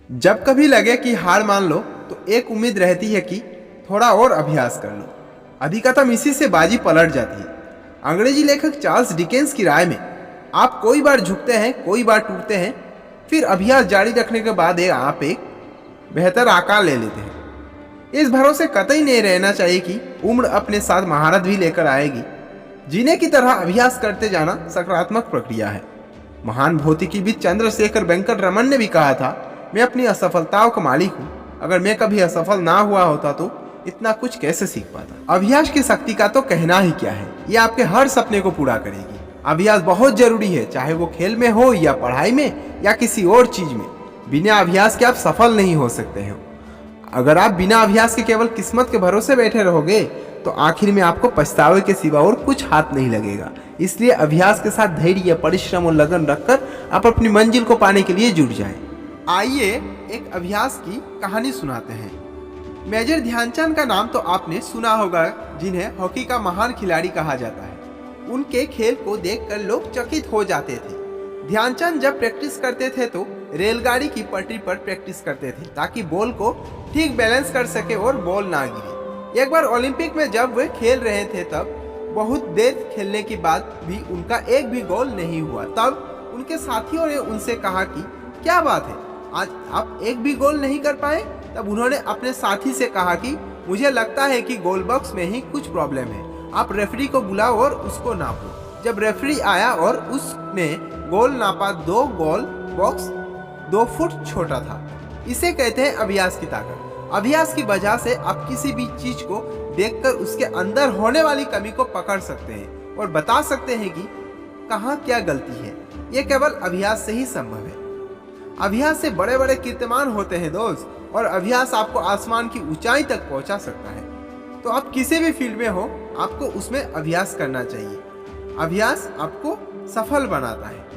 जब कभी लगे कि हार मान लो तो एक उम्मीद रहती है कि थोड़ा और अभ्यास कर लो। अधिकतम इसी से बाजी पलट जाती है। अंग्रेजी लेखक चार्ल्स डिकेंस की राय में आप कोई बार झुकते हैं, कोई बार टूटते हैं, फिर अभ्यास जारी रखने के बाद आप एक बेहतर आकार ले लेते हैं। इस भरोसे कतई नहीं रहना चाहिए कि उम्र अपने साथ महारत भी लेकर आएगी। जीने की तरह अभ्यास करते जाना सकारात्मक प्रक्रिया है। महान भौतिकीविद चंद्रशेखर वेंकट रमन ने भी कहा था, मैं अपनी असफलताओं का मालिक हूँ। अगर मैं कभी असफल ना हुआ होता तो इतना कुछ कैसे सीख पाता। अभ्यास की शक्ति का तो कहना ही क्या है, ये आपके हर सपने को पूरा करेगी। अभ्यास बहुत जरूरी है, चाहे वो खेल में हो या पढ़ाई में या किसी और चीज में। बिना अभ्यास के आप सफल नहीं हो सकते हो। अगर आप बिना अभ्यास के केवल किस्मत के भरोसे बैठे रहोगे तो आखिर में आपको पछतावे के सिवा और कुछ हाथ नहीं लगेगा। इसलिए अभ्यास के साथ धैर्य, परिश्रम और लगन रखकर आप अपनी मंजिल को पाने के लिए जुट जाएं। आइए एक अभ्यास की कहानी सुनाते हैं। मेजर ध्यानचंद का नाम तो आपने सुना होगा, जिन्हें हॉकी का महान खिलाड़ी कहा जाता है। उनके खेल को देखकर लोग चकित हो जाते थे। ध्यानचंद जब प्रैक्टिस करते थे तो रेलगाड़ी की पटरी पर प्रैक्टिस करते थे ताकि बॉल को ठीक बैलेंस कर सके और बॉल ना गिरे। एक बार ओलंपिक में जब वे खेल रहे थे तब बहुत देर खेलने के बाद भी उनका एक भी गोल नहीं हुआ। तब उनके साथियों ने उनसे कहा कि क्या बात है, आज आप एक भी गोल नहीं कर पाए। तब उन्होंने अपने साथी से कहा कि मुझे लगता है कि गोल बॉक्स में ही कुछ प्रॉब्लम है, आप रेफरी को बुलाओ और उसको नापो। जब रेफरी आया और उसने गोल नापा, 2 गोल बॉक्स 2 फुट छोटा था। इसे कहते हैं अभ्यास की ताकत। अभ्यास की वजह से आप किसी भी चीज को देखकर उसके अंदर होने वाली कमी को पकड़ सकते हैं और बता सकते हैं कि कहाँ क्या गलती है। ये केवल अभ्यास से ही संभव है। अभ्यास से बड़े बड़े कीर्तिमान होते हैं दोस्त, और अभ्यास आपको आसमान की ऊंचाई तक पहुंचा सकता है। तो आप किसी भी फील्ड में हो, आपको उसमें अभ्यास करना चाहिए। अभ्यास आपको सफल बनाता है।